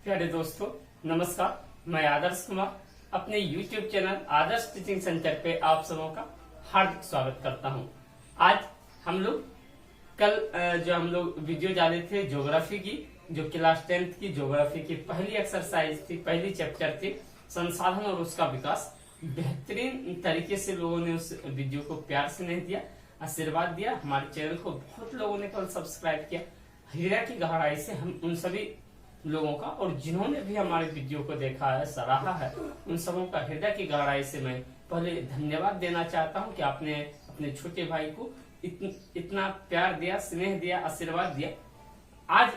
प्यारे दोस्तों, नमस्कार। मैं आदर्श कुमार अपने YouTube चैनल आदर्श टीचिंग सेंटर पे आप सबों का हार्दिक स्वागत करता हूं। आज हम लोग जो हम लोग वीडियो डाले थे ज्योग्राफी की, जो क्लास 10th की ज्योग्राफी की पहली एक्सरसाइज थी, पहली चैप्टर थी संसाधन और उसका विकास। बेहतरीन तरीके से लोगों ने उस वीडियो को प्यार से नहीं दिया, आशीर्वाद दिया। हमारे चैनल को बहुत लोगों ने कल सब्सक्राइब किया। हृदय की गहराई से हम उन सभी लोगों का, और जिन्होंने भी हमारे वीडियो को देखा है, सराहा है, उन सबों का हृदय की गहराई से मैं पहले धन्यवाद देना चाहता हूं कि आपने अपने छोटे भाई को इतना प्यार दिया, स्नेह दिया, आशीर्वाद दिया। आज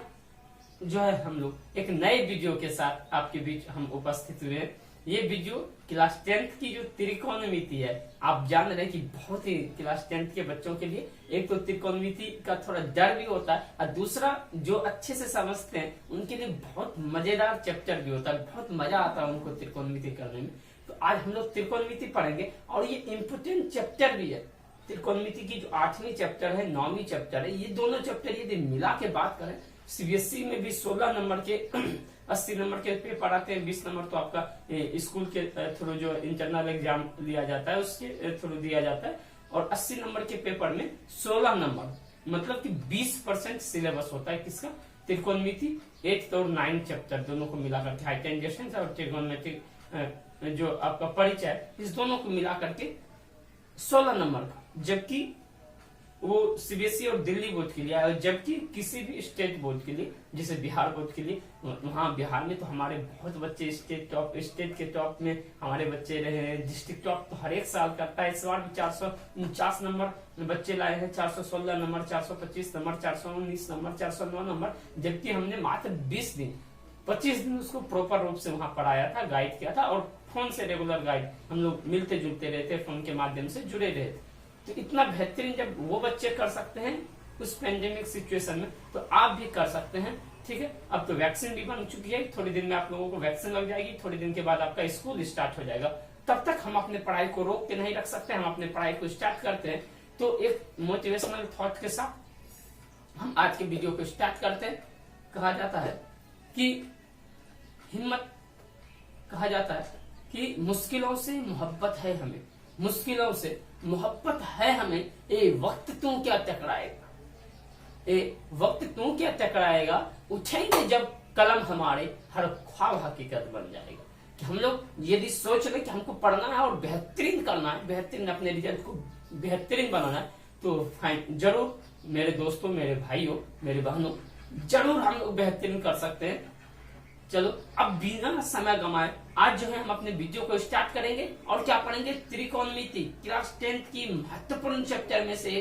जो है हम लोग एक नए वीडियो के साथ आपके बीच हम उपस्थित हुए हैं। ये वीडियो क्लास 10th की जो त्रिकोणमिति है, आप जान रहे हैं कि बहुत ही क्लास 10th के बच्चों के लिए एक तो त्रिकोणमिति का थोड़ा डर भी होता है, और दूसरा जो अच्छे से समझते हैं उनके लिए बहुत मजेदार चैप्टर भी होता है। बहुत मजा आता है उनको त्रिकोणमिति करने में। तो आज हम लोग त्रिकोणमिति पढ़ेंगे, और ये इम्पोर्टेंट चैप्टर भी है। त्रिकोणमिति की जो 8वीं चैप्टर है, 9वीं चैप्टर है, ये दोनों चैप्टर यदि मिला के बात करें, सीबीएसई में भी 16 नंबर के 80 नंबर के पेपर आते हैं। 20 नंबर तो आपका स्कूल के थ्रू जो इंटरनल एग्जाम लिया जाता है उसके थ्रू दिया जाता है, और 80 नंबर के पेपर में 16 नंबर, मतलब कि 20% सिलेबस होता है किसका, त्रिकोणमिति 8th और 9th चैप्टर दोनों को मिलाकर के, हाइटेंजेशन और ट्रिगोनोमेट्रिक जो आपका परिचय, इस दोनों को मिलाकर के 16 नंबर का, जबकि वो सीबीएसई और दिल्ली बोर्ड के लिए है। जबकि किसी भी स्टेट बोर्ड के लिए, जैसे बिहार बोर्ड के लिए, वहाँ बिहार में तो हमारे बहुत बच्चे स्टेट के टॉप में हमारे बच्चे रहे हैं। डिस्ट्रिक्ट टॉप तो हर एक साल करता है। इस बार भी 449 नंबर बच्चे लाए हैं, 416 नंबर, 425 नंबर, 419 नंबर, 409 नंबर, जबकि हमने मात्र 25 दिन उसको प्रॉपर रूप से वहाँ पढ़ाया था, गाइड किया था, और फोन से रेगुलर गाइड हम लोग मिलते जुलते रहते, फोन के माध्यम से जुड़े रहे थे। तो इतना बेहतरीन जब वो बच्चे कर सकते हैं उस पेंडेमिक सिचुएशन में, तो आप भी कर सकते हैं। ठीक है, अब तो वैक्सीन भी बन चुकी है, थोड़ी दिन में आप लोगों को वैक्सीन लग जाएगी, थोड़ी दिन के बाद आपका स्कूल स्टार्ट हो जाएगा। तब तक हम अपने पढ़ाई को रोक के नहीं रख सकते, हम अपने पढ़ाई को स्टार्ट करते हैं। तो एक मोटिवेशनल थॉट के साथ हम आज के वीडियो को स्टार्ट करते हैं। कहा जाता है कि हिम्मत, कहा जाता है कि मुश्किलों से मोहब्बत है हमें, मुश्किलों से मोहब्बत है हमें, ए वक्त तू क्या टकराएगा, ए वक्त तू क्या टकराएगा, उठेंगे जब कलम हमारे, हर ख्वाब हकीकत बन जाएगा। कि हम लोग यदि सोच ले कि हमको पढ़ना है और बेहतरीन करना है, बेहतरीन अपने रिजल्ट को बेहतरीन बनाना है, तो फाइन, जरूर मेरे दोस्तों, मेरे भाइयों, मेरे बहनों, जरूर हम लोग बेहतरीन कर सकते हैं। चलो अब बिना समय गंवाए आज जो है हम अपने वीडियो को स्टार्ट करेंगे, और क्या पढ़ेंगे, त्रिकोणमिति, क्लास 10th की महत्वपूर्ण चैप्टर में से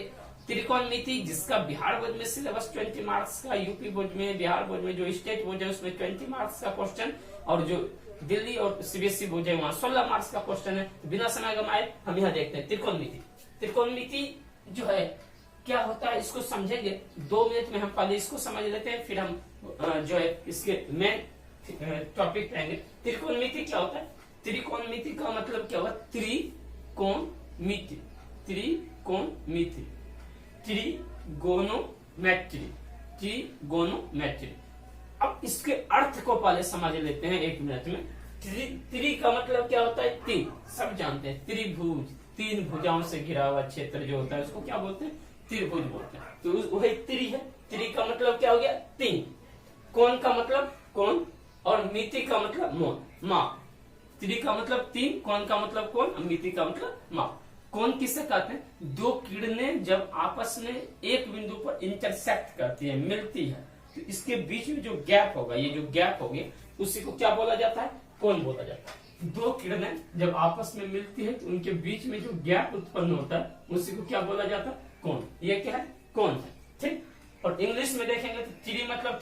त्रिकोणमिति, जिसका बिहार बोर्ड में सिलेबस 20 मार्क्स का, यूपी बोर्ड में, बिहार बोर्ड में जो स्टेट बोर्ड है उसमें 20 मार्क्स का क्वेश्चन, और जो दिल्ली और सीबीएसई बोर्ड है वहां 16 मार्क्स का क्वेश्चन है। तो बिना समय गंवाए हम यहाँ देखते हैं त्रिकोणमिति। त्रिकोणमिति जो है क्या होता है, इसको समझेंगे 2 मिनट में। हम पहले इसको समझ लेते हैं, फिर हम जो है इसके मेन टॉपिक पढ़ेंगे। त्रिकोणमिति क्या होता है, त्रिकोणमिति का मतलब क्या होगा, त्रिकोणमिति, त्रिकोणमिति, त्रिगोनोमेट्री, त्रिगोनोमेट्री। अब इसके अर्थ को पहले समझ लेते हैं 1 मिनट में। त्रि का मतलब क्या होता है, 3, सब जानते हैं। त्रिभुज, 3 भुजाओं से घिरा हुआ क्षेत्र जो होता है उसको क्या बोलते हैं, त्रिभुज बोलते हैं। तो वही त्रि है। त्रि का मतलब क्या हो गया, 3। कोण का मतलब कोण, और मिति का मतलब माप। त्रि का मतलब 3, कोण का मतलब कोण, मिति का मतलब माप। कोण किसे कहते हैं, 2 किरणें जब आपस में एक बिंदु पर इंटरसेक्ट करती है, मिलती है, तो इसके बीच में जो गैप होगा, ये जो गैप होगी, उसी को क्या बोला जाता है, कोण बोला जाता है। 2 किरणें जब आपस में मिलती है तो उनके बीच में जो गैप उत्पन्न होता है उसी को क्या बोला जाता है, कोण। ये क्या है, कोण है। ठीक, और इंग्लिश में देखेंगे तो त्रि मतलब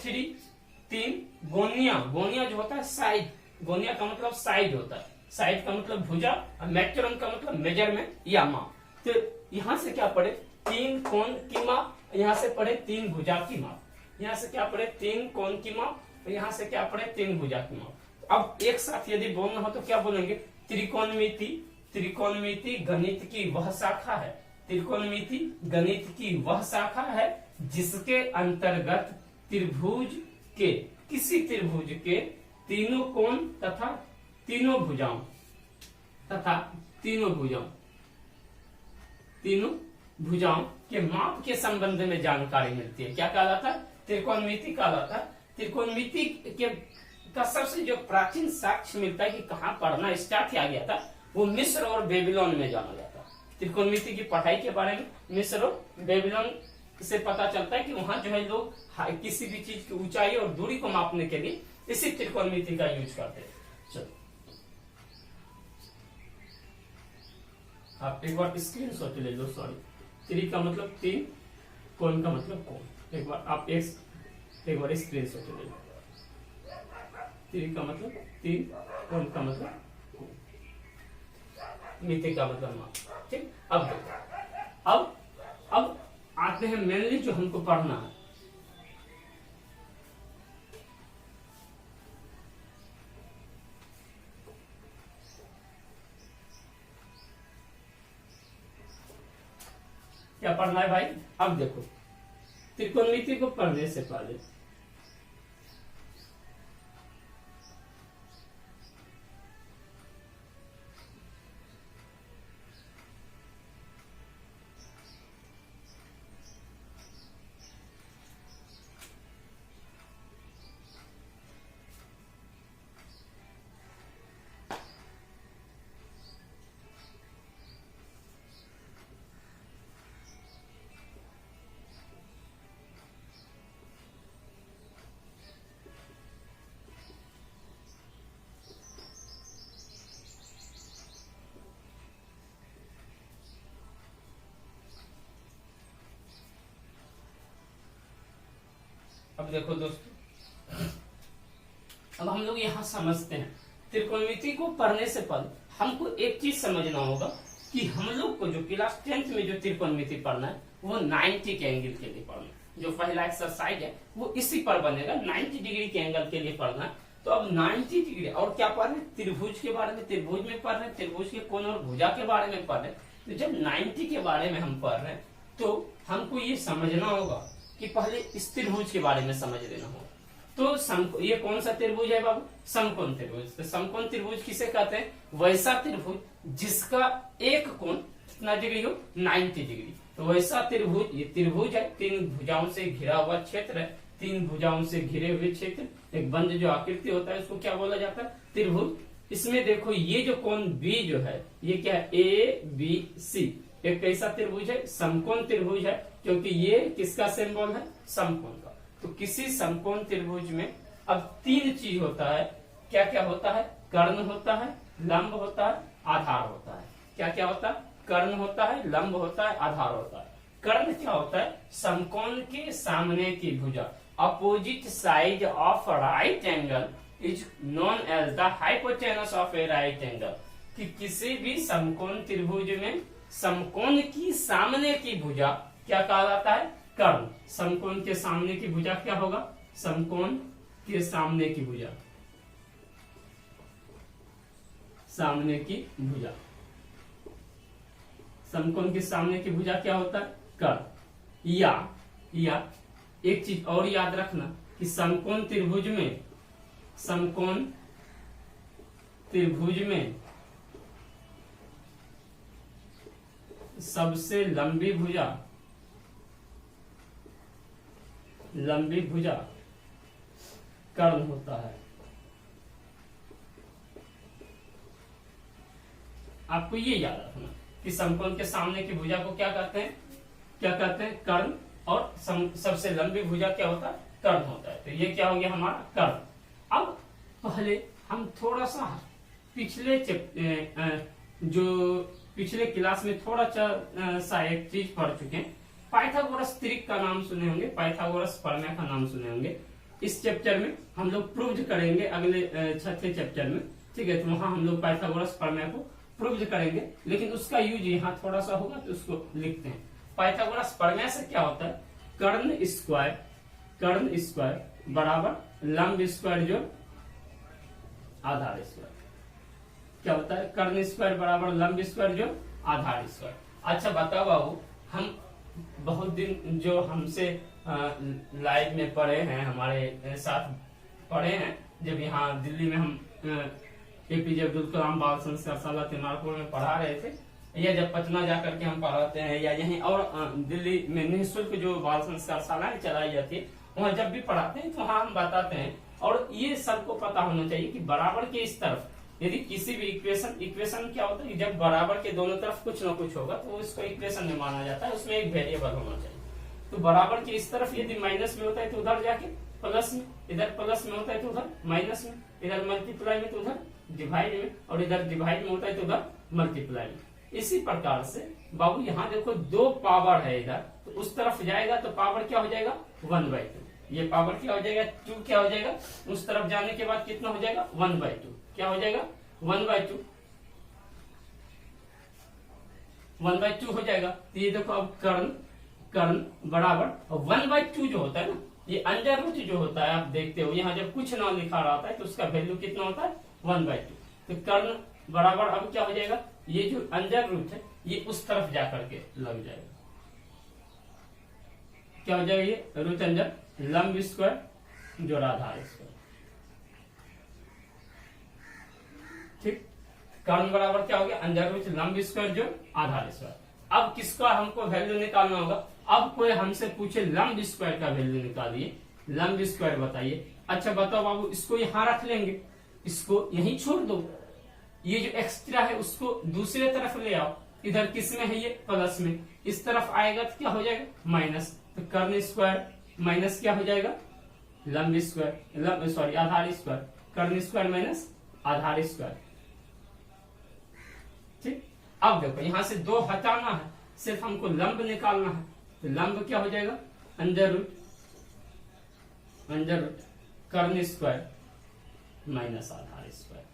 3, गोनिया, गोनिया जो होता है साइड, गोनिया का मतलब साइड होता है, साइड का मतलब भुजा, और मेट्रम का मतलब मेजरमेंट या माप। तो यहाँ से क्या पढ़े, 3 कोण की माप, यहाँ से पढ़े 3 भुजा की माप, यहाँ से क्या पढ़े 3 कोण की माप, यहाँ से क्या पढ़े 3 भुजा की माप। अब एक साथ यदि बोलना हो तो क्या बोलेंगे, त्रिकोणमिति, त्रिकोणमिति गणित की वह शाखा है, त्रिकोणमिति गणित की वह शाखा है जिसके अंतर्गत त्रिभुज के, किसी त्रिभुज के तीनों कोण तथा तीनों भुजाओं के माप के संबंध में जानकारी मिलती है। क्या कहलाता है? त्रिकोणमिति कहलाता है। त्रिकोणमिति के का सबसे जो प्राचीन साक्ष्य मिलता है कि कहाँ पढ़ना स्टार्ट किया गया था, वो मिस्र और बेबीलोन में जाना जाता है। त्रिकोणमिति की पढ़ाई के बारे में मिस्र और बेबीलोन से पता चलता है कि वहां जो है लोग किसी भी चीज की ऊंचाई और दूरी को मापने के लिए इसी त्रिकोणमिति का यूज करते हैं। चलो आप एक बार स्क्रीनशॉट ले लो। सॉरी, त्रि का मतलब तीन, कोण का मतलब कोण। एक बार आप एक बार स्क्रीनशॉट ले लो। त्रि का मतलब तीन, कोण का मतलब कोण, मिति का मतलब माप। ठीक, अब देखो, अब आते हैं मेनली जो हमको पढ़ना है। क्या पढ़ना है भाई? अब देखो, त्रिकोणमिति को पढ़ने से पहले अब देखो दोस्तों, अब हम लोग यहाँ समझते हैं त्रिकोणमिति को पढ़ने से पहले हमको एक चीज समझना होगा कि हम लोग को जो क्लास 10th में जो त्रिकोणमिति पढ़ना है वो 90 के एंगल के लिए पढ़ना है। जो पहला एक्सरसाइज है वो इसी पर बनेगा, 90 डिग्री के एंगल के लिए पढ़ना है। तो अब 90 डिग्री और क्या पढ़ रहे? त्रिभुज के बारे में, त्रिभुज में पढ़ रहे, त्रिभुज के कोण और भुजा के बारे में पढ़ रहे। तो जब 90 के बारे में हम पढ़ रहे हैं तो हमको ये समझना होगा कि पहले इस त्रिभुज के बारे में समझ लेना होगा। तो ये कौन सा त्रिभुज है बाबू? समकोण त्रिभुज। तो समकोण त्रिभुज किसे कहते हैं? वैसा त्रिभुज जिसका एक कोण कितना डिग्री हो? 90 डिग्री। तो वैसा त्रिभुज, ये त्रिभुज है, तीन भुजाओं से घिरा हुआ क्षेत्र है, तीन भुजाओं से घिरे हुए क्षेत्र, एक बंद जो आकृति होता है उसको क्या बोला जाता है? त्रिभुज। इसमें देखो ये जो कोण बी जो है ये क्या है? A B C. एक कैसा त्रिभुज है? समकोण त्रिभुज है, क्योंकि ये किसका सिंबल है? समकोण का। तो किसी समकोण त्रिभुज में अब तीन चीज होता है। क्या क्या होता है? कर्ण होता है, लंब होता है, आधार होता है। क्या क्या होता है? कर्ण होता है, लंब होता है, आधार होता है। कर्ण क्या होता है? समकोण के सामने की भुजा, opposite side of right angle is known as the hypotenuse of a right angle. कि किसी भी समकोण त्रिभुज में समकोण की सामने की भुजा क्या कहलाता है? कर्ण। समकोण के सामने की भुजा क्या होगा? समकोण के सामने की भुजा, सामने की भुजा, समकोण के सामने की भुजा क्या होता है? कर्ण। या एक चीज और याद रखना कि समकोण त्रिभुज में, समकोण त्रिभुज में सबसे लंबी भुजा, लंबी भुजा कर्ण होता है। आपको ये याद रखना कि समकोण के सामने की भुजा को क्या कहते हैं? क्या कहते हैं? कर्ण। और सबसे लंबी भुजा क्या होता है? कर्ण होता है। तो ये क्या हो गया हमारा? कर्ण। अब पहले हम थोड़ा सा पिछले जो पिछले क्लास में थोड़ा सा एक चीज पढ़ चुके हैं। पाइथागोरस त्रिक का नाम सुने होंगे, पाइथागोरस प्रमेय का नाम सुने होंगे। इस चैप्टर में हम लोग प्रूव करेंगे अगले छठे चैप्टर में। ठीक है, तो वहां हम लोग पाइथागोरस प्रमेय को प्रूव करेंगे, लेकिन उसका यूज यहाँ थोड़ा सा होगा तो उसको लिखते हैं। पाइथागोरस प्रमेय से क्या होता है? कर्ण स्क्वायर बराबर लंब स्क्वायर जो आधार स्क्वायर। क्या होता है? कर्ण स्क्वायर बराबर लंब स्क्वायर जो आधार स्क्वायर। अच्छा बताओ बाबू, हम बहुत दिन जो हमसे लाइव में पढ़े हैं, हमारे साथ पढ़े हैं, जब यहाँ दिल्ली में हम APJ अब्दुल कलाम बाल संस्कारशाला तिमारपुर में पढ़ा रहे थे, या जब पटना जाकर के हम पढ़ाते हैं, या यहीं और दिल्ली में निःशुल्क जो बाल संस्कारशालाएं चलाई जाती है वहाँ जब भी पढ़ाते हैं तो वहाँ हम बताते हैं। और ये सबको पता होना चाहिए कि बराबर के इस तरफ यदि किसी भी इक्वेशन क्या होता है, जब बराबर के दोनों तरफ कुछ ना कुछ होगा तो उसको इक्वेशन में माना जाता है, उसमें एक वेरिएबल होना चाहिए। तो बराबर के इस तरफ यदि माइनस में होता है तो उधर जाके प्लस में, इधर प्लस में होता है तो उधर माइनस में, इधर मल्टीप्लाई में तो उधर डिवाइड में, और इधर डिवाइड में होता है तो उधर मल्टीप्लाई में। इसी प्रकार से बाबू यहाँ देखो 2 पावर है इधर, तो उस तरफ जाएगा तो पावर क्या हो जाएगा 1/2, ये पावर क्या हो जाएगा 2 क्या हो जाएगा, उस तरफ जाने के बाद कितना हो जाएगा 1/2, क्या हो जाएगा 1/2 हो जाएगा। तो ये देखो अब कर्ण बराबर 1/2 जो होता है ना, ये अंडर रूट जो होता है, आप देखते हो यहाँ जब कुछ ना लिखा रहता है तो उसका वैल्यू कितना होता है 1/2। तो कर्ण बराबर अब क्या हो जाएगा, ये जो अंडर रूट है ये उस तरफ जाकर के लग जाएगा, क्या हो जाएगा ये रूट अंडर लंब स्क्वायर जोड़ आधार स्क्वायर। ठीक, कर्ण बराबर क्या हो गया अंडर रूट लंब स्क्वायर जोड़ आधार स्क्वायर। अब किसका हमको वैल्यू निकालना होगा, अब कोई हमसे पूछे लंब स्क्वायर का वैल्यू निकालिए, लंब स्क्वायर बताइए। अच्छा बताओ बाबू, इसको यहां रख लेंगे, इसको यहीं छोड़ दो, ये जो एक्स्ट्रा है उसको दूसरे तरफ ले आओ, इधर किस में है ये प्लस में, इस तरफ आएगा तो क्या हो जाएगा माइनस, तो कर्ण स्क्वायर माइनस क्या हो जाएगा लंब स्क्वायर, सॉरी आधार स्क्वायर, कर्ण स्क्वायर माइनस आधार स्क्वायर। ठीक, अब देखो यहां से 2 हटाना है, सिर्फ हमको लंब निकालना है, तो लंब क्या हो जाएगा अंडर रूट कर्ण स्क्वायर माइनस आधार स्क्वायर।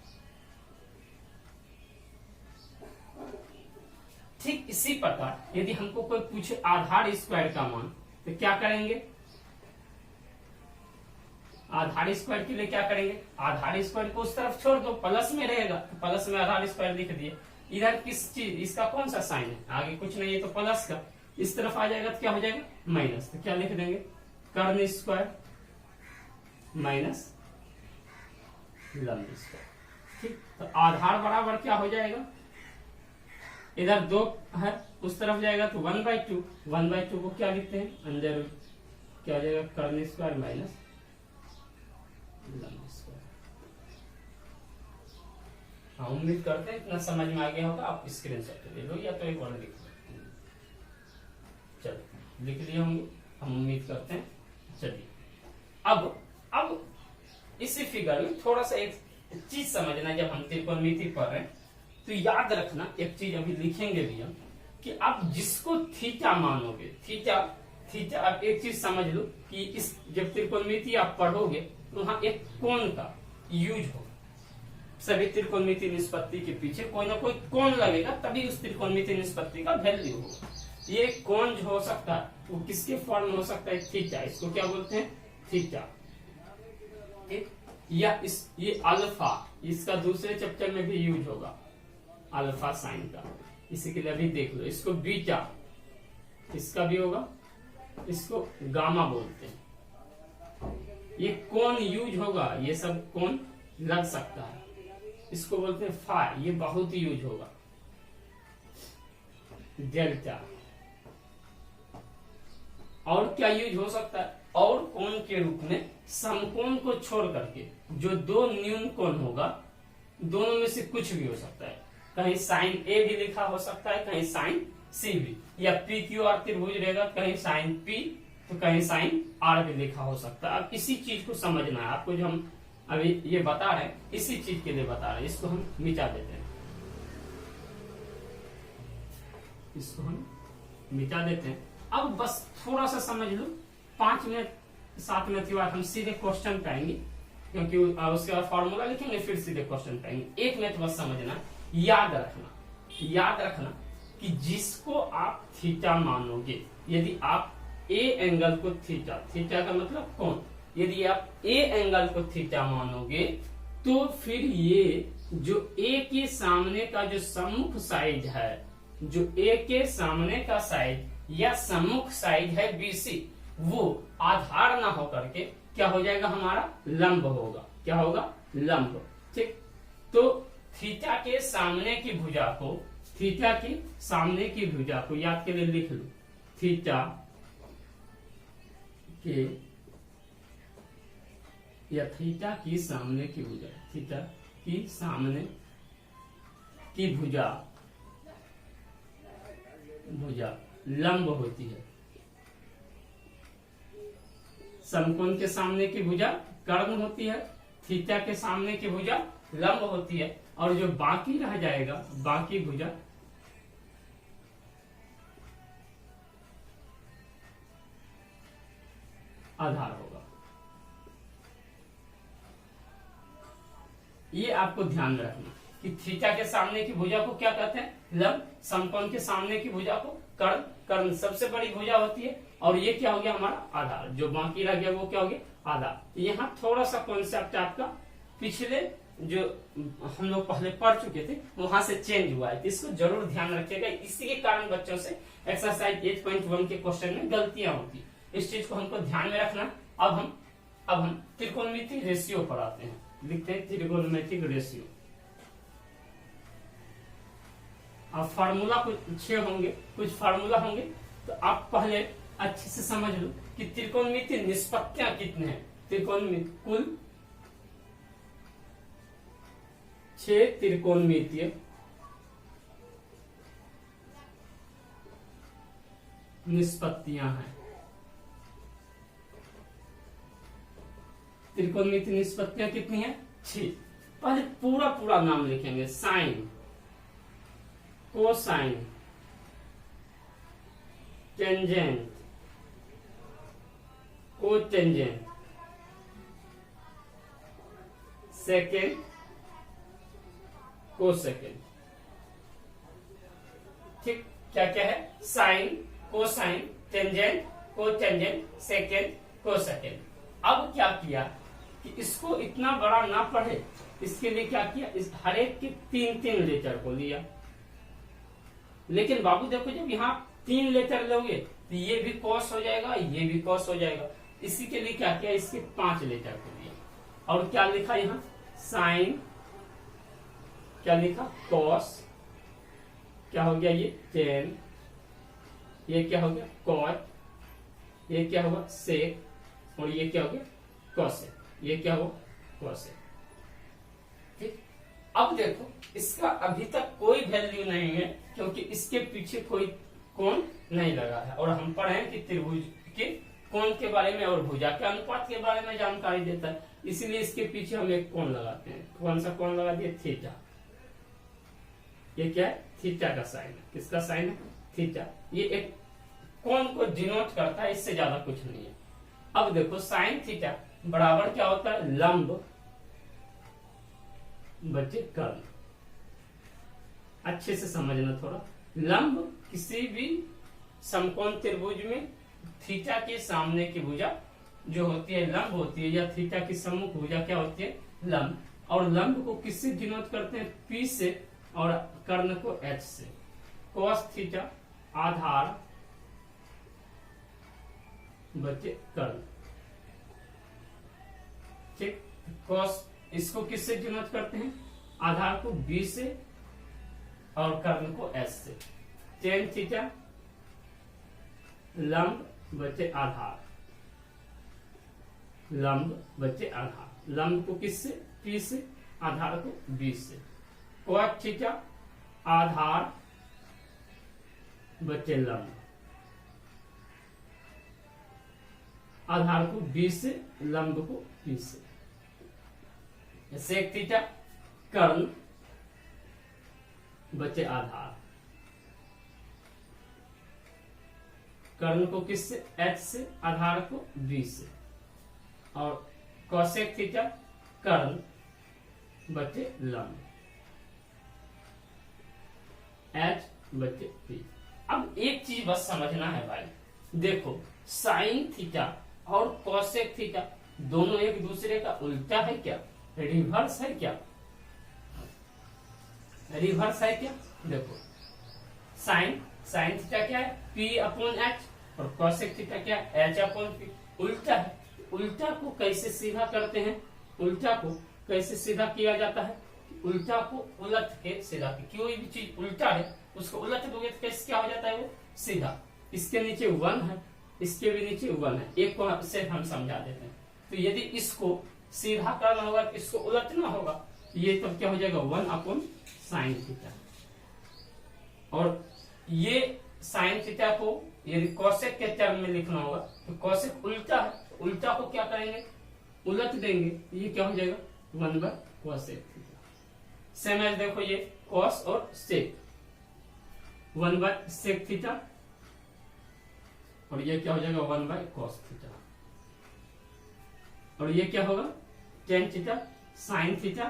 ठीक इसी प्रकार यदि हमको कोई पूछे आधार स्क्वायर का मान, तो क्या करेंगे, आधार स्क्वायर के लिए क्या करेंगे, आधार स्क्वायर को उस तरफ छोड़ दो, प्लस में रहेगा तो प्लस में आधार स्क्वायर लिख दिए। इधर किस चीज, इसका कौन सा साइन है, आगे कुछ नहीं है तो प्लस का, इस तरफ आ जाएगा तो क्या हो जाएगा माइनस, तो क्या लिख देंगे कर्ण स्क्वायर माइनस लंब स्क्वायर। ठीक, तो आधार बराबर क्या हो जाएगा, इधर 2 है उस तरफ जाएगा तो 1/2 को क्या लिखते हैं अंडर रूट, क्या हो जाएगा कर्ण स्क्वायर माइनस लंब स्क्वायर। हाँ, उम्मीद करते हैं इतना समझ में आ गया होगा। आप स्क्रीनशॉट ले लो या तो एक और लिख लो, चलो लिख लिए होंगे हम उम्मीद करते हैं। चलिए अब इसी फिगर में थोड़ा सा एक चीज समझना, जब हम त्रिकोणमिति पढ़ रहे हैं तो याद रखना एक चीज, अभी लिखेंगे भी हम, कि आप जिसको थीटा मानोगे, थीटा आप एक चीज समझ लो कि इस जब त्रिकोणमिति आप पढ़ोगे तो वहां एक कोण का यूज होगा, सभी त्रिकोणमिति निष्पत्ति के पीछे कोई ना कोई कोण लगेगा, तभी उस त्रिकोणमिति निष्पत्ति का वैल्यू होगा। ये कोण जो हो सकता है वो किसके फॉर्म में हो सकता है थीटा, इसको क्या बोलते हैं थीटा। ठीक, या ये अल्फा, इसका दूसरे चैप्टर में भी यूज होगा अल्फा साइन का, इसी के लिए अभी देख लो। इसको बीटा, इसका भी होगा, इसको गामा बोलते हैं। ये कोण यूज होगा, ये सब कोण लग सकता है, इसको बोलते हैं फाई, ये बहुत यूज होगा। डेल्टा, और क्या यूज हो सकता है, और कोण के रूप में समकोण को छोड़ करके जो 2 न्यून कोण होगा, दोनों में से कुछ भी हो सकता है, कहीं साइन ए भी लिखा हो सकता है, कहीं साइन सी भी, या पी क्यू आर त्रिभुज रहेगा, कहीं साइन पी तो कहीं साइन आर भी लिखा हो सकता है। अब इसी चीज को समझना है आपको, जो हम अभी ये बता रहे हैं इसी चीज के लिए बता रहे हैं। इसको हम मिटा देते हैं, इसको हम मिटा देते हैं। अब बस थोड़ा सा समझ लो, 5 मिनट 7 मिनट के बाद हम सीधे क्वेश्चन पे आएंगे, क्योंकि उसके बाद फॉर्मूला लिखेंगे फिर सीधे क्वेश्चन पे आएंगे। 1 मिनट बस समझना, याद रखना कि जिसको आप थीटा मानोगे, यदि आप ए एंगल को थीटा का मतलब कोण, यदि आप ए एंगल को थीटा मानोगे तो फिर ये जो ए के सामने का जो सम्मुख साइड है, जो ए के सामने का साइड या सम्मुख साइड है BC, वो आधार ना होकर के क्या हो जाएगा हमारा लंब होगा। क्या होगा, लंब। ठीक, तो थीटा के सामने की भुजा को, थीटा के सामने की भुजा को याद के लिए लिख लो, थीटा के या थीटा की सामने की भुजा, थीटा की सामने की भुजा, भुजा लंब होती है। समकोण के सामने की भुजा कर्ण होती है, थीटा के सामने की भुजा लंब होती है, और जो बाकी रह जाएगा, बाकी भुजा आधार होगा। ये आपको ध्यान में रखना कि थीटा के सामने की भुजा को क्या कहते हैं, लंब। समकोण के सामने की भुजा को कर्ण, कर्ण सबसे बड़ी भुजा होती है, और ये क्या हो गया हमारा आधार, जो बाकी रह गया वो क्या हो गया, आधार। यहाँ थोड़ा सा कॉन्सेप्ट आपका पिछले जो हम लोग पहले पढ़ चुके थे वहां से चेंज हुआ है, तो इसको जरूर ध्यान रखिएगा। इसी के कारण बच्चों से एक्सरसाइज 8.1 के क्वेश्चन में गलतियां होती है, इस चीज को हमको ध्यान में रखना। अब हम त्रिकोणमिति रेशियो पढ़ाते हैं, लिखते हैं त्रिकोणमितिक रेशियो। अब फार्मूला कुछ 6 होंगे, कुछ फार्मूला होंगे, तो आप पहले अच्छे से समझ लो कि त्रिकोणमिति निष्पत्तियां कितने हैं। त्रिकोणमिति कुल 6 त्रिकोणमितीय निष्पत्तियां हैं। त्रिकोणमिति निष्पत्तियां कितनी है, 6। पहले पूरा पूरा नाम लिखेंगे, sine, cosine, tangent, cotangent, secant, cosecant. ठीक, क्या क्या है, sine, cosine, tangent, cotangent, secant, cosecant. अब क्या किया कि इसको इतना बड़ा ना पढ़े, इसके लिए क्या किया, इस हर एक के 3-3 लेटर को लिया। लेकिन बाबू देखो, जब यहाँ 3 लेटर लोगे तो ये भी कॉस हो जाएगा, ये भी कॉस हो जाएगा। इसी के लिए क्या किया, इसके 5 लेटर को लिया, और क्या लिखा यहाँ, साइन, क्या लिखा, कॉस, क्या हो गया ये टेन, ये क्या हो गया कॉट, ये क्या हुआ सेक, और ये क्या हो गया कॉसेक, ये क्या हुआ कॉसेक। ठीक, अब देखो इसका अभी तक कोई वैल्यू नहीं है, क्योंकि इसके पीछे कोई कोण नहीं लगा है, और हम पढ़े कि त्रिभुज के कोण के बारे में और भुजा के अनुपात के बारे में जानकारी देता है, इसीलिए इसके पीछे हम एक कोण लगाते हैं। कौन सा कोण लगा दिए, थीटा। ये क्या है, थीटा का साइन है। किसका साइन है, थीटा। ये एक कोण को डिनोट करता है, इससे ज्यादा कुछ नहीं है। अब देखो साइन थीटा बराबर क्या होता है, लंब बटे कर्ण। अच्छे से समझना थोड़ा, लंब किसी भी समकोण त्रिभुज में थीटा के सामने की भुजा जो होती है लंब होती है, या थीटा की सम्मुख भुजा क्या होती है, लंब। और लंब को किससे डिनोट करते हैं, P से, और कर्ण को H से। cos थीटा आधार बचे कर्ण। ठीक, cos इसको किससे डिनोट करते हैं, आधार को B से और कर्ण को S से। टेन थीटा लंब बचे आधार, लंब बचे आधार। लंब को किससे, P से, आधार को B से। cot थीटा आधार बचे लंब, आधार को B से, लंब को P से। सेक थीटा कर्ण बचे आधार, कर्ण को किससे, H से, आधार को B से। और कोसेक थीटा कर्ण बचे लंब, H बचे P। अब एक चीज बस समझना है भाई, देखो साइन थीटा और कोसेक थीटा दोनों एक दूसरे का उल्टा है क्या, रिवर्स है क्या, रिवर्स है क्या। देखो साइन थीटा क्या है, P अपॉन H, और कोसेक थीटा क्या है, H अपॉन P। उल्टा है, उल्टा को कैसे सीधा करते हैं, उल्टा को कैसे सीधा किया जाता है, उल्टा को उलट के सीधा, कोई भी चीज उल्टा है उसको उलट दोगे तो कैसे क्या हो जाता है वो सीधा। इसके नीचे 1 है, इसके भी नीचे 1 है, एक को से हम समझा देते हैं। तो यदि इसको सीधा करना होगा, इसको उलटना होगा, ये तब क्या हो जाएगा 1/sin थीटा। और ये साइन थीटा को यदि कोसेक के टर्म में लिखना होगा तो कोसेक उल्टा है, तो उल्टा को क्या करेंगे उलट देंगे, तो ये क्या हो जाएगा 1/cosec थीटा। सेम एज देखो ये cos और sec, 1/sec थीटा, और ये क्या हो जाएगा 1/cos थीटा। और ये क्या होगा tan थीटा sin थीटा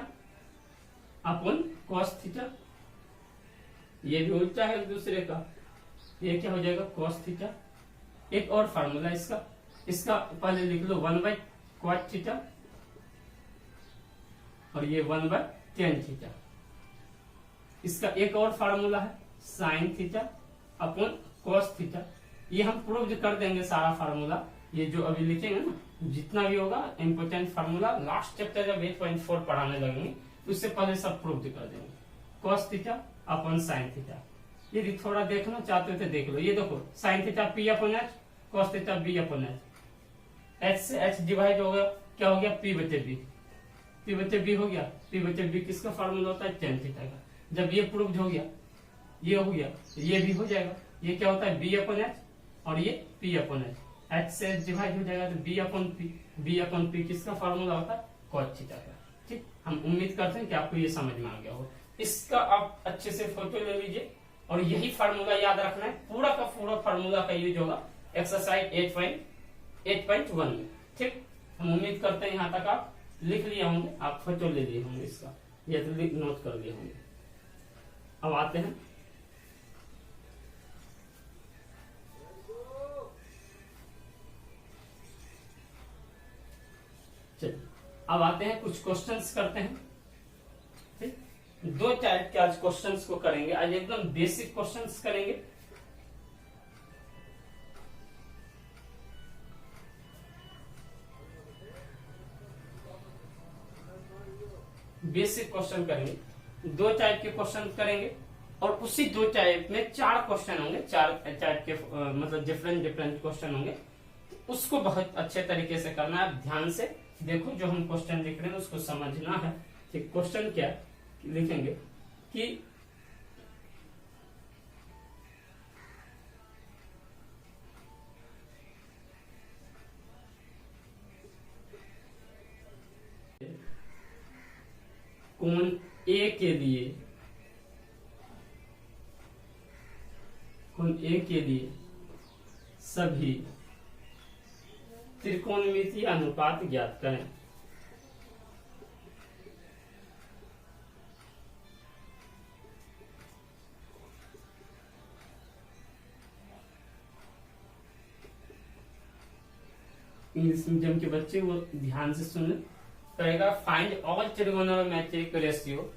अपन cos थीटा, ये भी उल्टा है एक दूसरे का, ये क्या हो जाएगा cos थीटा। एक और फार्मूला इसका पहले लिख लो 1/cot थीटा, और ये 1/tan थीटा। इसका एक और फार्मूला है sin थीटा अपन cos थीटा। ये हम प्रूव कर देंगे सारा फार्मूला, ये जो अभी लिखेंगे ना जितना भी होगा इंपोर्टेंट फार्मूला लास्ट चैप्टर जब 8.4 पढ़ाने लगेंगे उससे पहले सब प्रूव कर देंगे। cos थीटा अपन sin थीटा, यदि थोड़ा देखना चाहते हो तो देख लो। ये देखो sin theta P/h, cos theta B/h, h से h डिवाइड हो गया, क्या हो गया P/b, P/b हो गया। P/b किसका फार्मूला होता है tan थीटा का। जब ये प्रूव हो गया, ये हो गया, ये भी हो जाएगा। ये क्या होता है B/h और ये P/h, h से h डिवाइड हो जाएगा तो B/p किसका फार्मूला होता है cos थीटा का। ठीक, हम उम्मीद करते हैं कि आपको ये समझ में आ गया हो। इसका आप अच्छे से फोटो ले लीजिए और यही फार्मूला याद रखना है, पूरा का पूरा फार्मूला का यूज होगा एक्सरसाइज 8.1 में। ठीक, हम उम्मीद करते हैं यहाँ तक आप लिख लिए होंगे, आप फोटो ले लिए होंगे, इसका ये तो नोट कर लिए होंगे। अब आते हैं अब आते हैं कुछ क्वेश्चंस करते हैं। ठीक, 2 टाइप के आज क्वेश्चंस को करेंगे, आज एकदम बेसिक क्वेश्चंस करेंगे। बेसिक क्वेश्चन करेंगे, 2 टाइप के क्वेश्चन करेंगे और उसी 2 टाइप में 4 क्वेश्चन होंगे, 4 टाइप के मतलब डिफरेंट क्वेश्चन होंगे। उसको बहुत अच्छे तरीके से करना है, ध्यान से देखो जो हम क्वेश्चन लिख रहे हैं उसको समझना है। ठीक, क्वेश्चन क्या लिखेंगे कि कोण ए के लिए सभी त्रिकोणमितीय अनुपात ज्ञात करें। इंग्लिश मीडियम के बच्चे वो ध्यान से सुने। कहेगा find all trigonometric ratio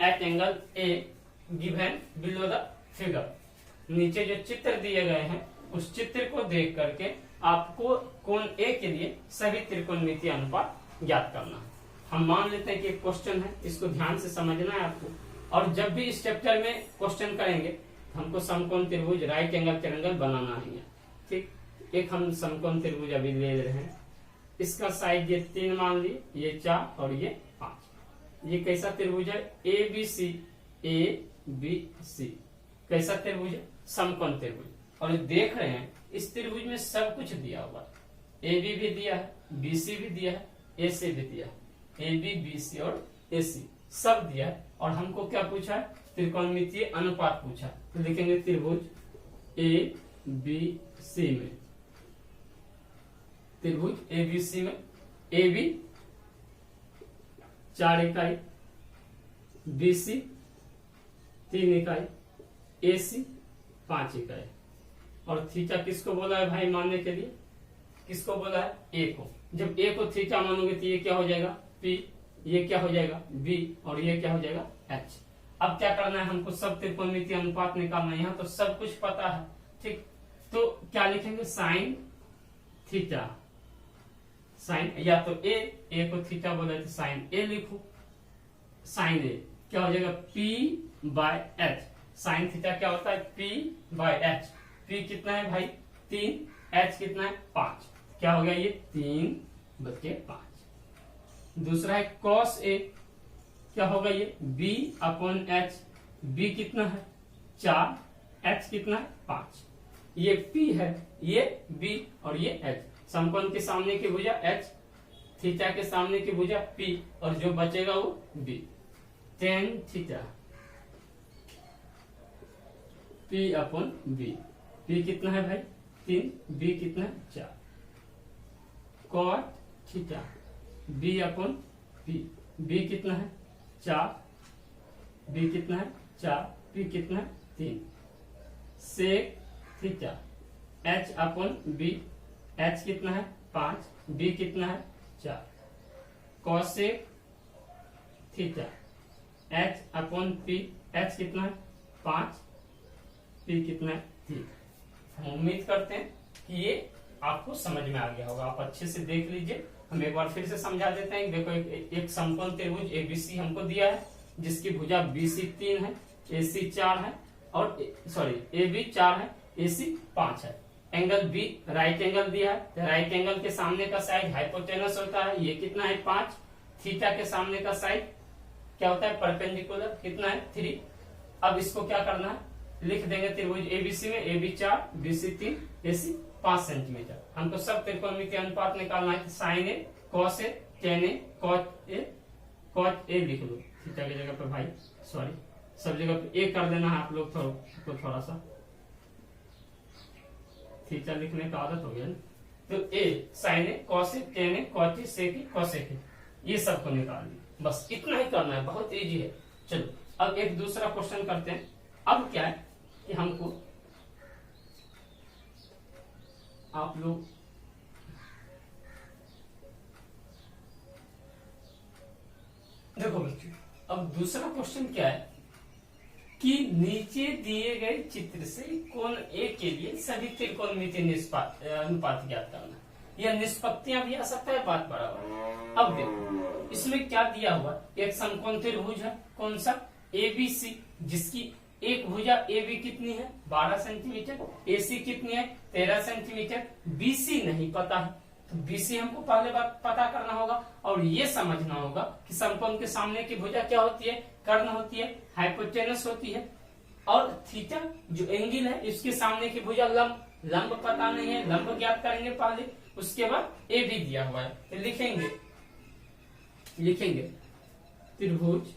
at angle A given below the figure. नीचे जो चित्र दिए गए हैं उस चित्र को देख करके आपको कोण ए के लिए सभी त्रिकोणमितीय अनुपात ज्ञात करना है। हम मान लेते हैं कि एक क्वेश्चन है, इसको ध्यान से समझना है आपको। और जब भी इस चैप्टर में क्वेश्चन करेंगे हमको समकोण त्रिभुज राइट एंगल ट्रायंगल बनाना है। ठीक, एक हम समकोण त्रिभुज अभी ले रहे हैं, इसका साइड ये 3 मान लिए, ये 4 और ये 5। ये कैसा त्रिभुज है ए बी सी कैसा त्रिभुज है समकोण त्रिभुज। और देख रहे हैं इस त्रिभुज में सब कुछ दिया हुआ है, ए बी भी दिया है, बी सी भी दिया है, ए सी भी दिया है, ए बी बी सी और ए सी सब दिया है। और हमको क्या पूछा है त्रिकोणमितीय अनुपात पूछा है। तो लिखेंगे त्रिभुज ए बी सी में, त्रिभुज ए बी सी में ए बी 4 इकाई, बी सी 3 इकाई, ए सी 5 इकाई। और थीटा किसको बोला है भाई मानने के लिए, किसको बोला है ए को। जब ए को थीटा मानोगे तो ये क्या हो जाएगा पी, ये क्या हो जाएगा बी और ये क्या हो जाएगा एच। अब क्या करना है हमको सब त्रिकोणमितीय अनुपात निकालना है, यहाँ तो सब कुछ पता है। ठीक, तो क्या लिखेंगे साइन थीटा साइन, या तो ए को थीटा बोले तो साइन ए लिखो, साइन ए क्या हो जाएगा P by H. Sine theta क्या होता है P बाय एच। P कितना है भाई 3, H कितना है 5, क्या हो गया ये 3/5। दूसरा है cos A, क्या होगा ये B अपॉन एच। B कितना है 4, H कितना है 5, ये P है, ये B और ये H। समकोण के सामने की भुजा H, थीटा के सामने की भुजा P और जो बचेगा वो B। tan theta P upon B। P कितना है भाई 3, B कितना है 4। cot theta B upon P। B कितना है 4, B कितना है 4, P कितना है 3। sec theta H upon B। H कितना है 5, B कितना है 4। cosec theta H upon P। H कितना है 5, P कितना है 3। हम उम्मीद करते हैं कि ये आपको समझ में आ गया होगा। आप अच्छे से देख लीजिए। हम एक बार फिर से समझा देते हैं। देखो एक समकोण त्रिभुज ABC हमको दिया है जिसकी भुजा BC 3 है, AC 4 है और AB 4 है, AC 5 है। एंगल B राइट एंगल दिया है, तो राइट एंगल के सामने का साइड हाइपोटेनस होता है। ये कितना है 5। थीटा के सामने का साइड क्या होता है परपेंडिकुलर, कितना है 3। अब इसको क्या करना है लिख देंगे त्रिभुज ABC में AB 4, BC 3, AC 5 सेंटीमीटर। हमको सब त्रिकोणमितीय अनुपात निकालना है। Sine A, cos A, tan A, cot A लिख लो थीटा की जगह पे भाई, सॉरी सब जगह पे ए कर देना है आप लोग को थोड़ा सा, थीटा लिखने का आदत हो गया ना। तो A sine A, cos A, tan A, cot A, sec A, cosec A, ये सबको निकाल लिया। बस इतना ही करना है, बहुत इजी है। चलो अब एक दूसरा क्वेश्चन करते हैं। अब क्या है कि हमको आप लोग देखो बच्चों, अब दूसरा क्वेश्चन क्या है कि नीचे दिए गए चित्र से कोण ए के लिए सभी त्रिकोणमितीय अनुपात ज्ञात करना। यह निष्पत्तियां भी आ सकता है बात बराबर। अब देखो इसमें क्या दिया हुआ, एक समकोण त्रिभुज है कौन सा ABC, जिसकी एक भुजा AB कितनी है 12 सेंटीमीटर, AC कितनी है 13 सेंटीमीटर, BC नहीं पता है तो BC हमको पहले बात पता करना होगा और ये समझना होगा कि समकोण के सामने की भुजा क्या होती है कर्ण होती है, हाइपोटेनस होती है और थीटा जो एंगल है इसके सामने की भुजा लंब पता नहीं है, लंब ज्ञात करेंगे पहले, उसके बाद AB दिया हुआ है तो लिखेंगे त्रिभुज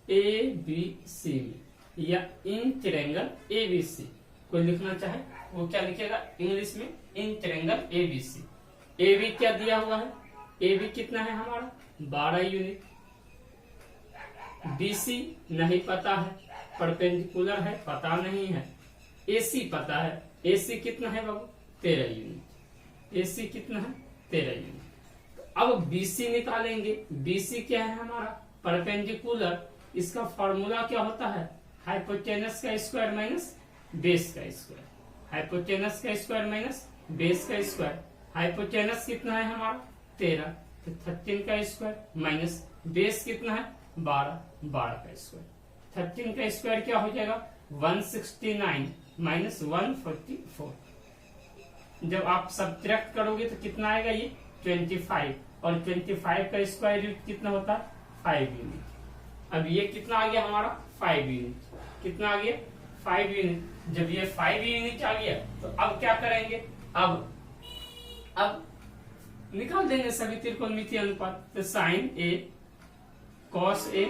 ABC में या इन ट्रायंगल ABC। कोई लिखना चाहे वो क्या लिखेगा इंग्लिश में इन ट्रायंगल ABC। AB क्या दिया हुआ है, AB कितना है हमारा 12 यूनिट, BC नहीं पता है, परपेंडिकुलर है पता नहीं है, AC पता है, AC कितना है बाबू 13 यूनिट, AC कितना है 13 यूनिट। अब BC निकालेंगे, BC क्या है हमारा परपेंडिकुलर, इसका फॉर्मूला क्या होता है हाइपोटेनस का स्क्वायर माइनस बेस का स्क्वायर, हाइपोटेनस का स्क्वायर माइनस बेस का स्क्वायर। हाइपोटेनस कितना है हमारा 13, तो 13 का स्क्वायर माइनस बेस कितना है 12 का स्क्वायर। 13 का स्क्वायर क्या हो जाएगा 169 माइनस 144। जब आप सब्ट्रैक्ट करोगे तो कितना आएगा ये 25 और 25 का स्क्वायर रूट कितना होता है 5 यूनिट। अब ये कितना आ गया हमारा 5 यूनिट, कितना आ गया 5 यूनिट। जब ये 5 यूनिट आ गया तो अब क्या करेंगे, अब निकाल देंगे सभी त्रिकोणमितीय अनुपात। तो sine A, cos A,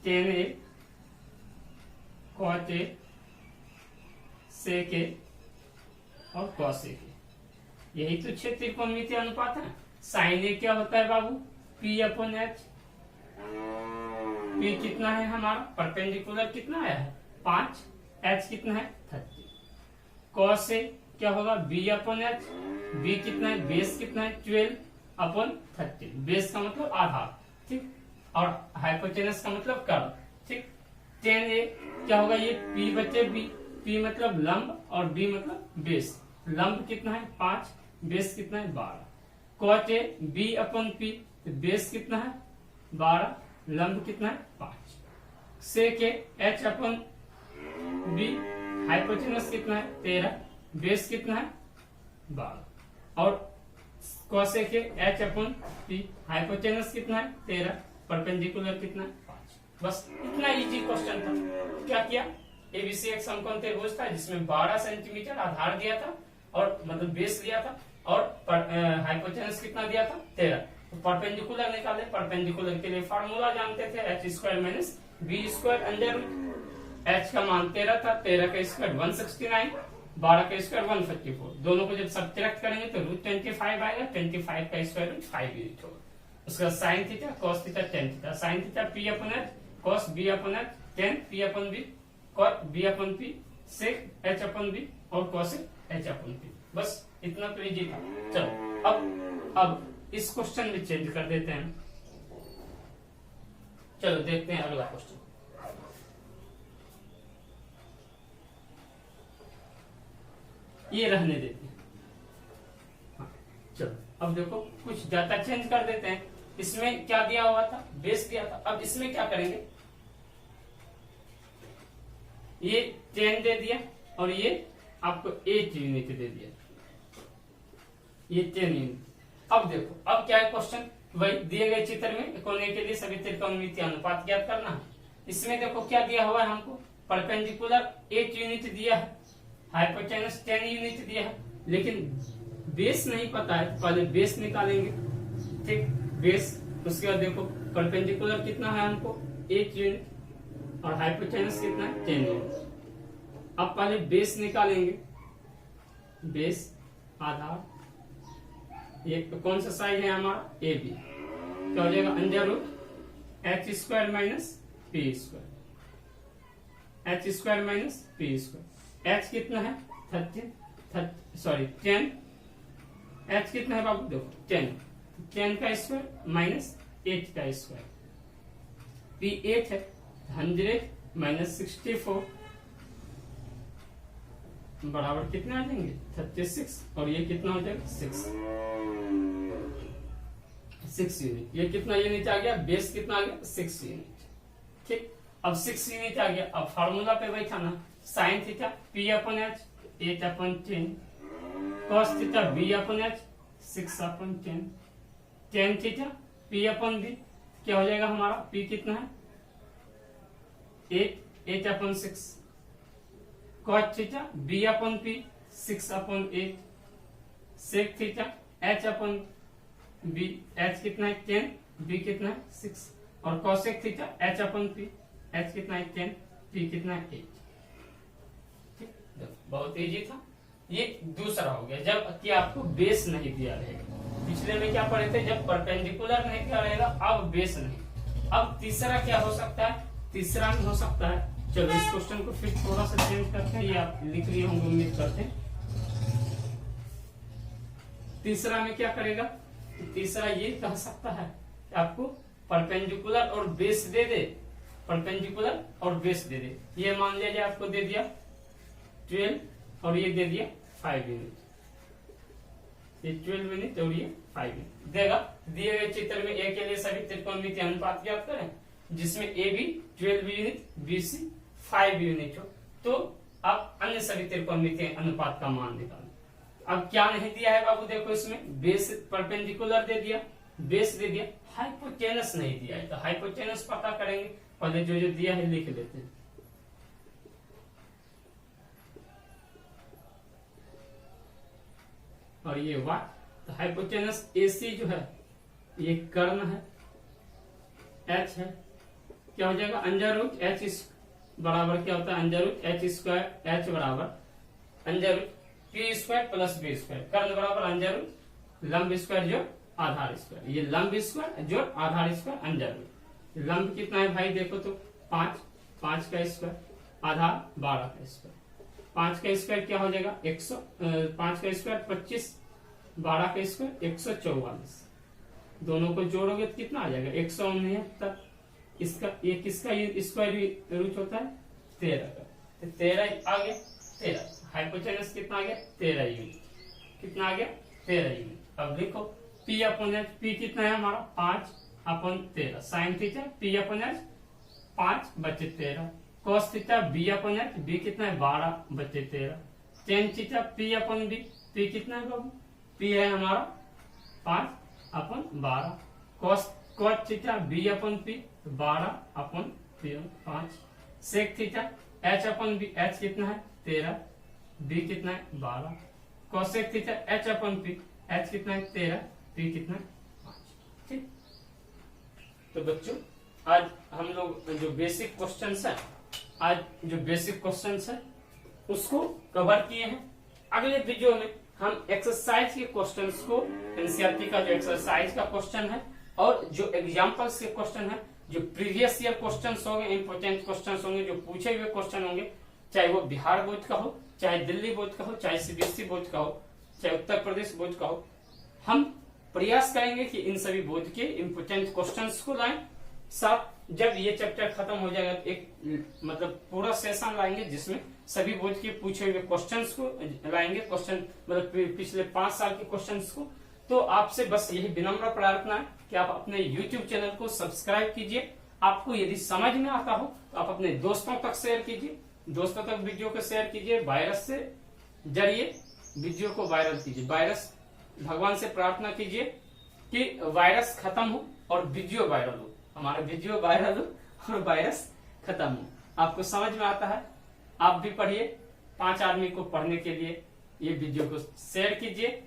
tan A, cot A, sec A और कॉस ए, यही तो 6 त्रिकोणमितीय अनुपात है। साइन ए क्या होता है बाबू P अपॉन एच। P कितना है हमारा परपेंडिकुलर कितना आया है 5, H कितना है 30। कॉस ए क्या होगा B अपॉन एच, B कितना है बेस कितना है 12 अपॉन 30, बेस का मतलब आधार, ठीक, और हाइपोटेनस का मतलब कर्ण, ठीक। टेन ए क्या होगा ये P बचे B, P मतलब लंब और B मतलब बेस। लंब कितना है 5, बेस कितना है 12। Cot A B upon P, तो बेस कितना है 12, लंब कितना है 5। Sec A H upon B, hypotenuse कितना है 13, बेस कितना है 12। और cosec A H upon P, hypotenuse कितना है 13, परपेंडिकुलर कितना है 5। बस इतना इजी क्वेश्चन था। क्या किया, एबीसी एक समकोण त्रिभुज था जिसमें 12 सेंटीमीटर आधार दिया था और मतलब बेस दिया था और हाइपोटेनस कितना दिया था 13। तो परपेंडिकुलर निकाले। परपेंडिकुलर के लिए फार्मूला जानते थे H square minus B square under root. H का मान 13 था, 13 का स्क्वायर 169, 12 का स्क्वायर 154। दोनों को जब सब्ट्रैक्ट करेंगे तो रूट 25 आएगा, 25 का स्क्वायर रूट 5 यूनिट होगा। उसका sine theta cos theta tan theta, sine theta P upon H, cos B upon H, tan P upon B, cot B upon P, sec H upon B और cosec H upon P. बस इतना तो easy था। चलो अब इस question में change कर देते हैं। चलो देखते हैं अगला क्वेश्चन। ये रहने देते हैं। हाँ, चलो अब देखो कुछ डाटा चेंज कर देते हैं। इसमें क्या दिया हुआ था, बेस दिया था। अब इसमें क्या करेंगे, ये 10 दे दिया और ये आपको 8 यूनिट दे दिया, ये 10 यूनिट। अब देखो अब क्या है क्वेश्चन, वही दिए गए चित्र में कोण ए के लिए सभी त्रिकोणमितीय अनुपात ज्ञात करना है। इसमें देखो क्या दिया हुआ है हमको, परपेंडिकुलर 8 यूनिट दिया है, हाइपोटेनस 10 यूनिट दिया है, लेकिन बेस नहीं पता है। पहले बेस निकालेंगे, ठीक, बेस। उसके बाद देखो परपेंडिकुलर कितना है हमको 8 यूनिट और हाइपोटेनस कितना है 10 यूनिट। अब पहले बेस निकालेंगे, बेस आधार, ये कौन सा साइड है हमारा ए बी, क्या हो जाएगा under root H square minus P square, H square minus P square. H कितना है 10, एच कितना है बाबू देखो 10 का स्क्वायर माइनस 8 का स्क्वायर, पी 8 है 100 माइनस 64 बराबर कितना आ जाएंगे 36 और ये कितना हो जाएगा 6 यूनिट। ये कितना यूनिट आ गया, बेस कितना आ गया 6 यूनिट। ठीक, अब 6 यूनिट आ गया। अब फार्मूला पे बैठाना, sign theta P upon H 8 अपन 10, cos theta B upon H 6 अपन 10, ten theta P upon B, क्या हो जाएगा हमारा पी कितना है 8 अपन 6, cot theta B upon P 6 अपन 8, सेक theta H upon B, H कितना है 10, बी कितना है 6 और cosec theta H upon P, H कितना है 10, पी कितना है 8। ठीक, बहुत इजी था। ये दूसरा हो गया जब कि आपको बेस नहीं दिया रहेगा। पिछले में क्या पढ़े थे, जब परपेंडिकुलर नहीं दिया रहेगा, अब बेस नहीं। अब तीसरा क्या हो सकता है, तीसरा में हो सकता है, चलो इस क्वेश्चन को फिर थोड़ा सा चेंज करते हैं, ये आप लिख लिए होंगे उम्मीद करते हैं। तीसरा में क्या करेगा, तीसरा ये कह सकता है कि आपको परपेंडिकुलर और बेस दे दे, परपेंडिकुलर और बेस दे दे। ये मान लीजिए आपको दे दिया 12 और ये दे दिया 5 यूनिट, ये 12 यूनिट और ये 5 यूनिट देगा। दिए गए चित्र में ए के लिए सभी त्रिकोणमितीय अनुपात ज्ञात करें, जिसमें A B 12 unit, B C 5 unit हो, तो आप अन्य सभी त्रिकोणमितीय अनुपात का मान निकालें। अब क्या नहीं दिया है बाबू, देखो इसमें बेस परपेंडिकुलर दे दिया, बेस दे दिया, हाइपोटेनस नहीं दिया है। तो हाइपोटेनस पता करेंगे, पहले जो जो दिया है लिख लेते हैं। और ये वाट, तो हाइपोटेनस एसी जो है ये कर्ण है, एच है, क्या हो जाएगा अंडर रूट एच बराबर क्या होता है under root H square, H बराबर under root P square plus B square, कर्ण बराबर अंडर रूट लंब स्क्वायर जोड़ आधार स्क्वायर, ये लंब स्क्वायर जोड़ आधार स्क्वायर अंडर रूट। लंब कितना है भाई देखो तो 5 का स्क्वायर, आधार 12 का स्क्वायर, 5 का स्क्वायर क्या हो जाएगा 100, 5 का स्क्वायर 25, 12 का स्क्वायर 144, दोनों को जोड़ोगे तो कितना आ जाएगा 169। इसका ये किसका स्क्वायर रूट होता है 13 का, तो 13 आ गया 13। हाइपोटेनस कितना आ गया 13 यूनिट, कितना आ गया 13 यूनिट। अब देखो पी अपॉन एच, पी कितना है हमारा 5/13 sine theta, P upon H 5/13 cos theta, B upon H, B कितना है 12/13 tan theta, P upon B, P कितना है बाबू, पी है हमारा 5/12 cos theta, B upon P 12/5 sec theta, H upon B, H कितना है 13, बी कितना है 12 cosec theta, H upon P, H कितना है 13, पी कितना है 5। ठीक, तो बच्चों आज हम लोग जो बेसिक क्वेश्चंस है, आज जो बेसिक क्वेश्चंस है उसको कवर किए हैं। अगले वीडियो में हम एक्सरसाइज के क्वेश्चंस को, एनसीईआरटी का जो एक्सरसाइज का क्वेश्चन है और जो एग्जाम्पल्स के क्वेश्चन है, जो प्रीवियस ईयर क्वेश्चंस होंगे, इंपोर्टेंट क्वेश्चंस होंगे, जो पूछे हुए क्वेश्चन होंगे, चाहे वो बिहार बोर्ड का हो, चाहे दिल्ली बोर्ड का हो, चाहे सीबीएसई बोर्ड का हो, चाहे उत्तर प्रदेश बोर्ड का हो, हम प्रयास करेंगे कि इन सभी बोर्ड के इंपोर्टेंट क्वेश्चंस को लाएं। साथ जब ये चैप्टर खत्म हो जाएगा तो एक मतलब पूरा सेशन लाएंगे जिसमें सभी बोर्ड के पूछे हुए क्वेश्चंस को लाएंगे, क्वेश्चन मतलब पिछले 5 साल के क्वेश्चंस को। तो आपसे बस यही विनम्र प्रार्थना है कि आप अपने YouTube चैनल को सब्सक्राइब कीजिए। आपको यदि समझ में आता हो तो आप अपने दोस्तों तक शेयर कीजिए, दोस्तों तक वीडियो को शेयर कीजिए, वायरस से जरिए वीडियो को वायरल कीजिए। वायरस, भगवान से प्रार्थना कीजिए कि वायरस खत्म हो और वीडियो वायरल हो, हमारा वीडियो वायरल हो और वायरस खत्म हो। आपको समझ में आता है, आप भी पढ़िए, 5 आदमी को पढ़ने के लिए ये वीडियो को शेयर कीजिए।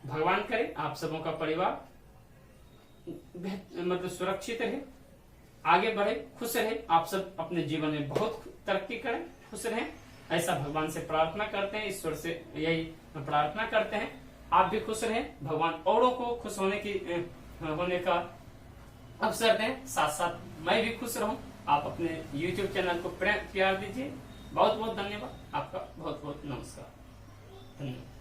भगवान करे आप सबों का परिवार मतलब सुरक्षित रहे, आगे बढ़े, खुश रहे, आप सब अपने जीवन में बहुत तरक्की करें, खुश रहें, ऐसा भगवान से प्रार्थना करते हैं, ईश्वर से यही प्रार्थना करते हैं। आप भी खुश रहें, भगवान औरों को खुश होने का अवसर दें, साथ साथ मैं भी खुश रहूं। आप अपने YouTube चैनल को प्यार दीजिए। बहुत बहुत धन्यवाद, आपका बहुत बहुत नमस्कार, धन्यवाद।